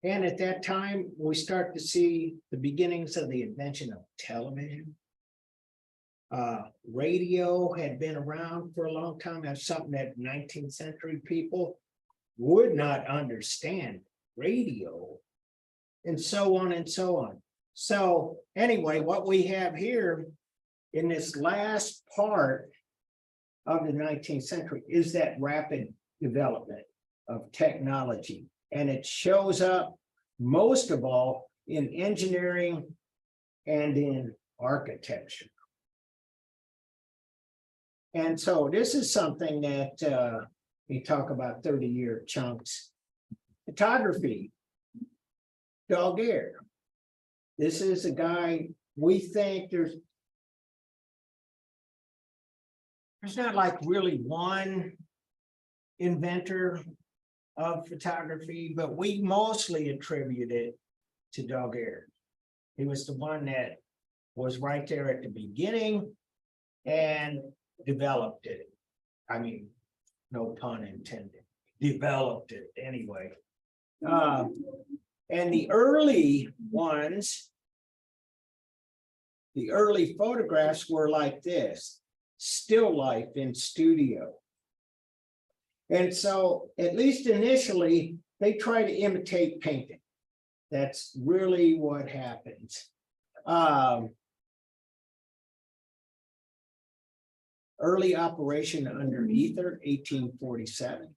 at that time, we start to see the beginnings of the invention of television. Radio had been around for a long time. That's something that 19th century people would not understand, radio, and so on and so on. So anyway, what we have here in this last part of the 19th century is that rapid development of technology. And it shows up most of all in engineering and in architecture. And so this is something that we talk about 30-year chunks. Photography, Daguerre. This is a guy, we think there's not like really one inventor of photography, but we mostly attribute it to Daguerre. He was the one that was right there at the beginning and developed it. I mean, no pun intended, developed it anyway. And the early ones, the early photographs were like this, still life in studio. And so, at least initially, they try to imitate painting. That's really what happens. Early operation under ether, 1847.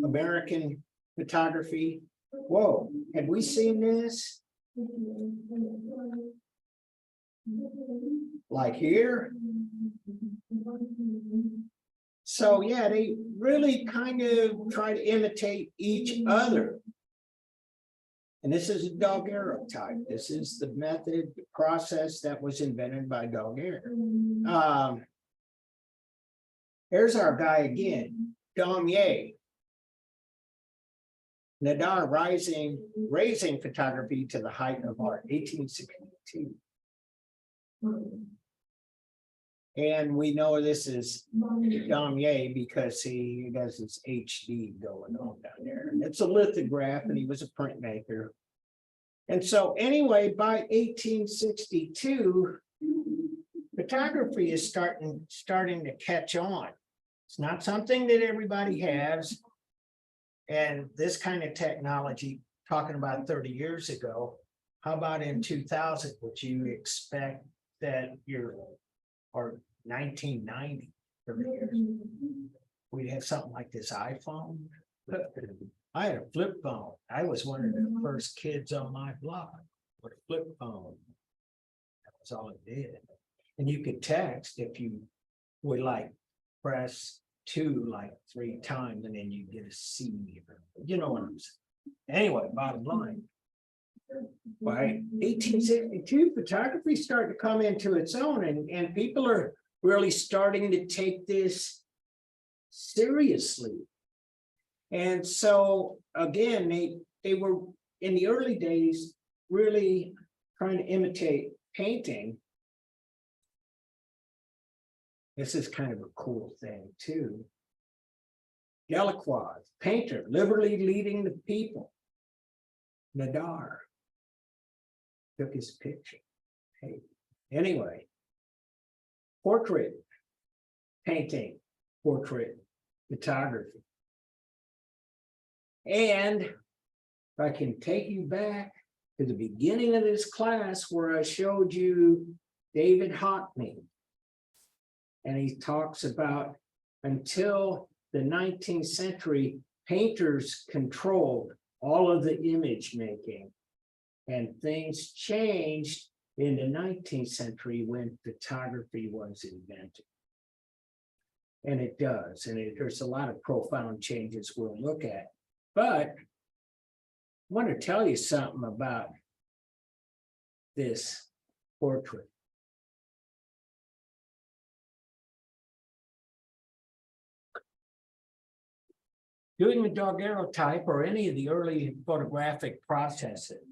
American photography. Whoa, had we seen this? Like here? So yeah, they really kind of try to imitate each other. And this is a daguerreotype. This is the method, the process that was invented by Daguerre. Here's our guy again, Daumier. Nadar raising photography to the height of art, 1862. And we know this is Daumier because he does this HD going on down there. And it's a lithograph, and he was a printmaker. And so anyway, by 1862, photography is starting to catch on. It's not something that everybody has. And this kind of technology, talking about 30 years ago, how about in 2000, would you expect that or 1990, 30 years, we'd have something like this iPhone? I had a flip phone. I was one of the first kids on my block with a flip phone. That was all it did. And you could text if you would like press 2 like 3 times, and then you get a C. You know what I'm saying? Anyway, bottom line. By 1862, photography started to come into its own, and people are really starting to take this seriously. And so again, they were in the early days really trying to imitate painting. This is kind of a cool thing too. Delacroix, painter, liberally leading the people. Nadar took his picture. Hey, anyway, portrait painting, portrait photography. And if I can take you back to the beginning of this class where I showed you David Hockney. And he talks about until the 19th century, painters controlled all of the image making. And things changed in the 19th century when photography was invented. And it does, and there's a lot of profound changes we'll look at. But I want to tell you something about this portrait. Doing the daguerreotype or any of the early photographic processes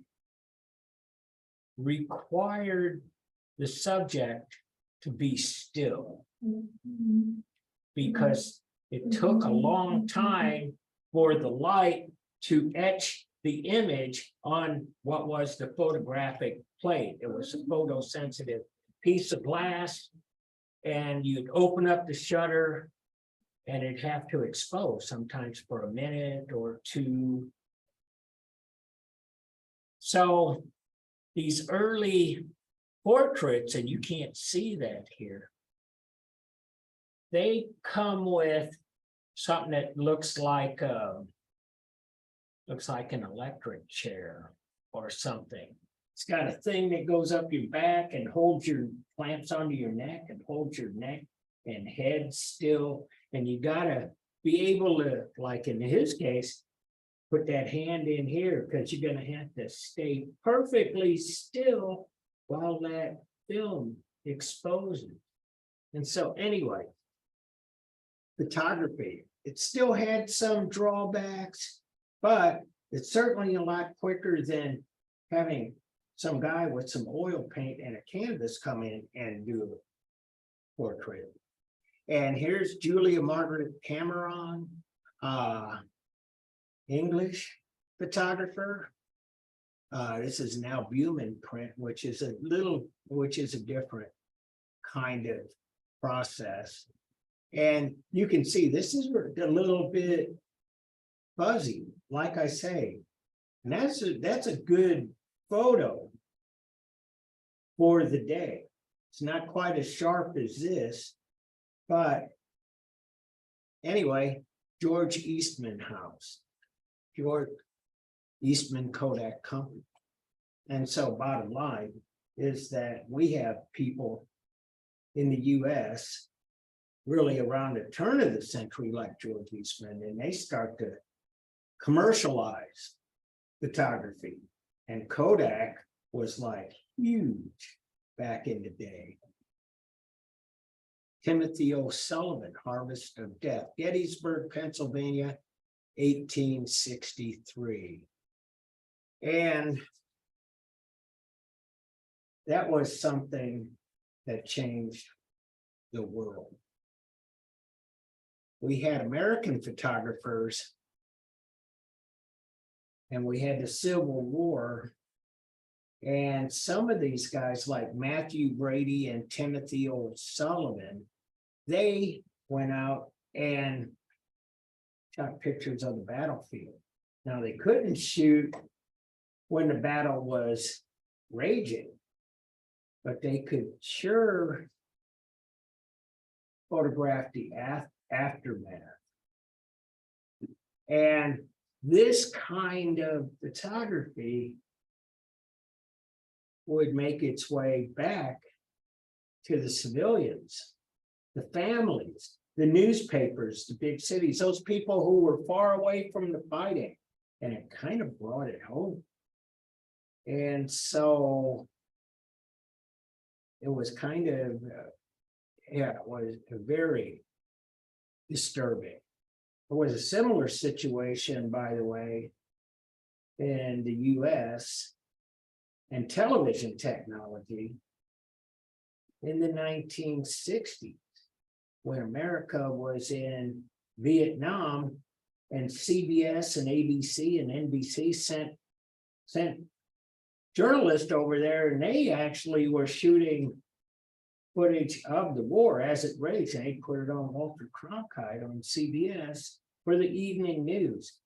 required the subject to be still, because it took a long time for the light to etch the image on what was the photographic plate. It was a photosensitive piece of glass, and you'd open up the shutter and it'd have to expose sometimes for a minute or two. So these early portraits, and you can't see that here, they come with something that looks like an electric chair or something. It's got a thing that goes up your back and holds your clamps onto your neck and holds your neck and head still. And you gotta be able to, like in his case, put that hand in here, because you're gonna have to stay perfectly still while that film exposes. And so anyway, photography, it still had some drawbacks, but it's certainly a lot quicker than having some guy with some oil paint and a canvas come in and do a portrait. And here's Julia Margaret Cameron, English photographer. This is an albumin print, which is a different kind of process. And you can see this is a little bit fuzzy, like I say, and that's a good photo for the day. It's not quite as sharp as this, but anyway, George Eastman House, George Eastman Kodak Company. And so bottom line is that we have people in the US really around the turn of the century like George Eastman, and they start to commercialize photography. And Kodak was like huge back in the day. Timothy O'Sullivan, Harvest of Death, Gettysburg, Pennsylvania, 1863. And that was something that changed the world. We had American photographers, and we had the Civil War. And some of these guys like Matthew Brady and Timothy O'Sullivan, they went out and shot pictures of the battlefield. Now they couldn't shoot when the battle was raging, but they could sure photograph the aftermath. And this kind of photography would make its way back to the civilians, the families, the newspapers, the big cities, those people who were far away from the fighting, and it kind of brought it home. And so it was kind of, it was very disturbing. There was a similar situation, by the way, in the US and television technology in the 1960s, when America was in Vietnam, and CBS and ABC and NBC sent journalists over there, and they actually were shooting footage of the war as it raged, and they put it on Walter Cronkite on CBS for the evening news.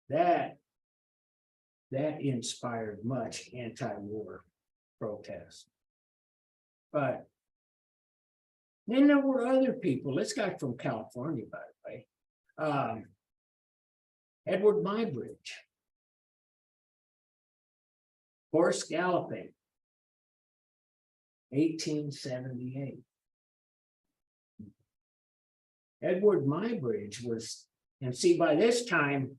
That inspired much anti-war protest. But then there were other people. This guy from California, by the way, Edward Muybridge. Horse galloping. 1878. Edward Muybridge was, and see, by this time,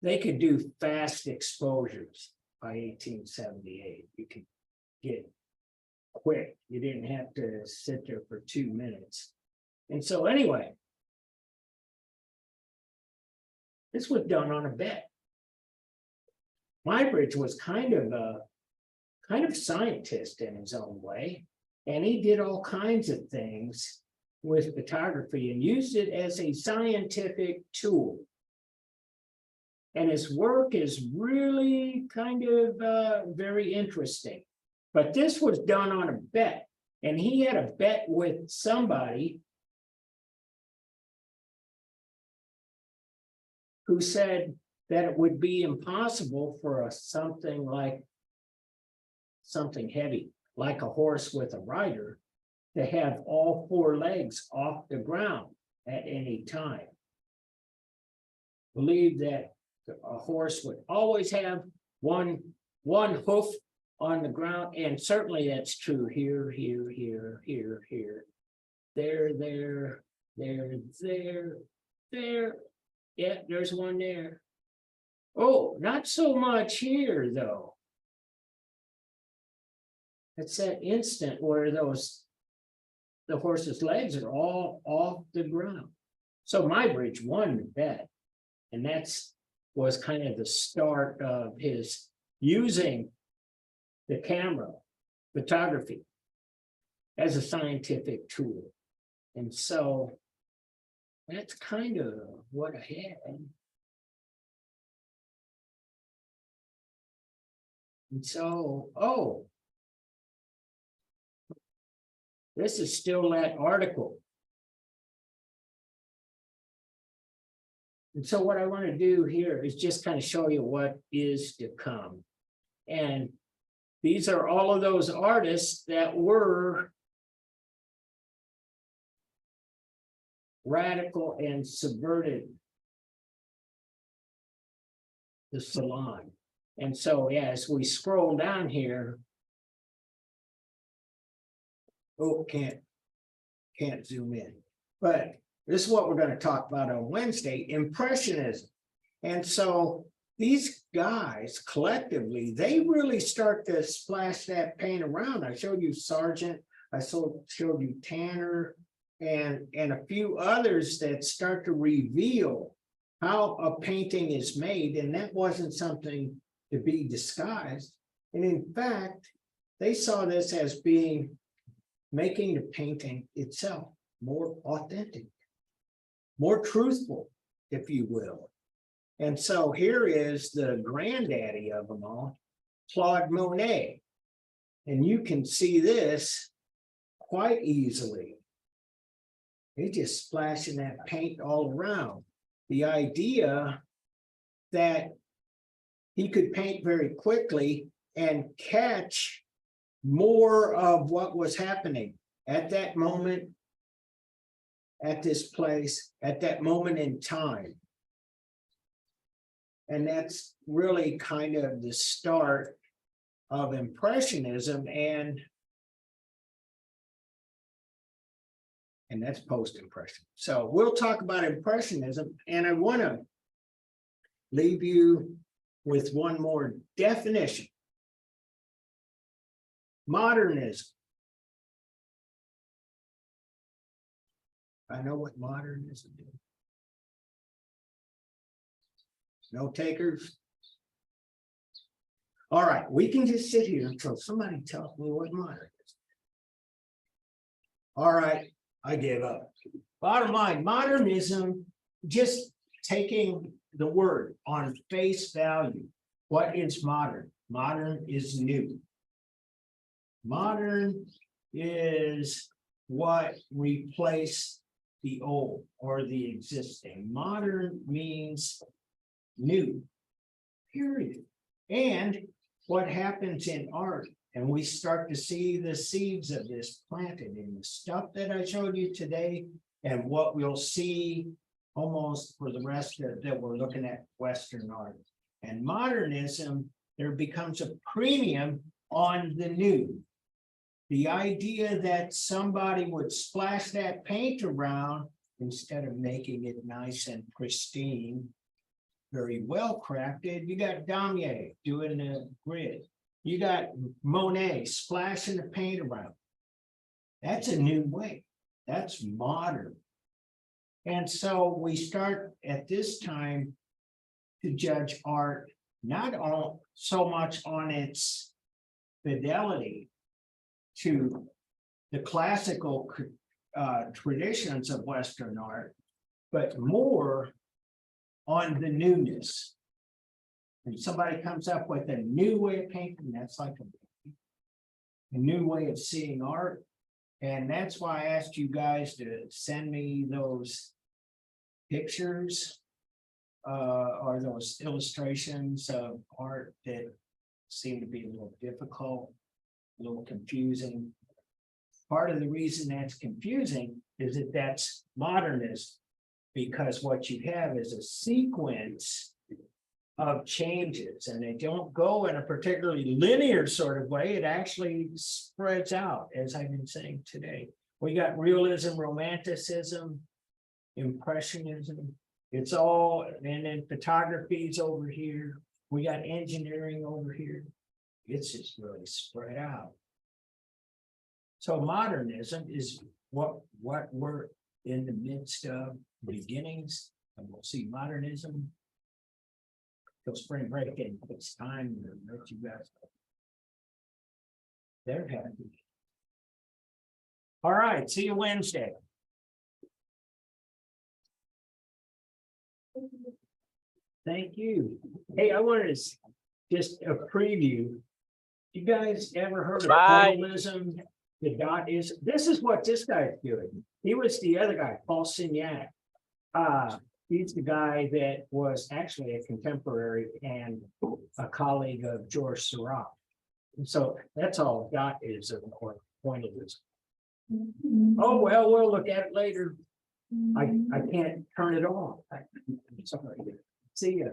they could do fast exposures by 1878. You could get quick. You didn't have to sit there for 2 minutes. And so anyway, this was done on a bet. Muybridge was kind of a scientist in his own way, and he did all kinds of things with photography and used it as a scientific tool. And his work is really kind of very interesting. But this was done on a bet, and he had a bet with somebody who said that it would be impossible for something heavy, like a horse with a rider, to have all 4 legs off the ground at any time. Believe that a horse would always have one hoof on the ground, and certainly that's true here, here, here, here, here, there, there, there, there, there. Yeah, there's one there. Oh, not so much here, though. It's that instant where the horse's legs are all off the ground. So Muybridge won the bet, and was kind of the start of his using the camera, photography, as a scientific tool. And so that's kind of what I had. And so, this is still that article. And so what I want to do here is just kind of show you what is to come. And these are all of those artists that were radical and subverted the salon. And so, yeah, as we scroll down here, can't zoom in, but this is what we're going to talk about on Wednesday, Impressionism. And so these guys collectively, they really start to splash that paint around. I showed you Sargent, I showed you Tanner, and a few others that start to reveal how a painting is made, and that wasn't something to be disguised. And in fact, they saw this as making the painting itself more authentic, more truthful, if you will. And so here is the granddaddy of them all, Claude Monet. And you can see this quite easily. He's just splashing that paint all around. The idea that he could paint very quickly and catch more of what was happening at that moment, at this place, at that moment in time. And that's really kind of the start of Impressionism, and that's post-impression. So we'll talk about Impressionism, and I want to leave you with one more definition. Modernism. I know what modernism is. No takers? All right, we can just sit here until somebody tells me what modernism is. All right, I give up. Bottom line, modernism, just taking the word on face value. What is modern? Modern is new. Modern is what replaced the old or the existing. Modern means new, period. And what happens in art, and we start to see the seeds of this planted in the stuff that I showed you today, and what we'll see almost for the rest of that we're looking at Western art. And modernism there becomes a premium on the new. The idea that somebody would splash that paint around instead of making it nice and pristine, very well crafted. You got Damier doing the grid. You got Monet splashing the paint around. That's a new way. That's modern. And so we start at this time to judge art, not all so much on its fidelity to the classical traditions of Western art, but more on the newness. And somebody comes up with a new way of painting, that's like a new way of seeing art. And that's why I asked you guys to send me those pictures or those illustrations of art that seem to be a little difficult, a little confusing. Part of the reason that's confusing is that that's modernism, because what you have is a sequence of changes, and they don't go in a particularly linear sort of way. It actually spreads out, as I've been saying today. We got realism, romanticism, impressionism. It's all, and then photography's over here. We got engineering over here. It's just really spread out. So modernism is what we're in the midst of, beginnings, and we'll see modernism till spring break, and it's time to let you guys know. They're happy. All right, see you Wednesday. Thank you. Hey, I wanted to just a preview. You guys ever heard of formalism? The dot is, this is what this guy's doing. He was the other guy, Paul Signac. He's the guy that was actually a contemporary and a colleague of George Seurat. And so that's all dot is of the point of this. Oh, well, we'll look at it later. I can't turn it off. Sorry. See ya.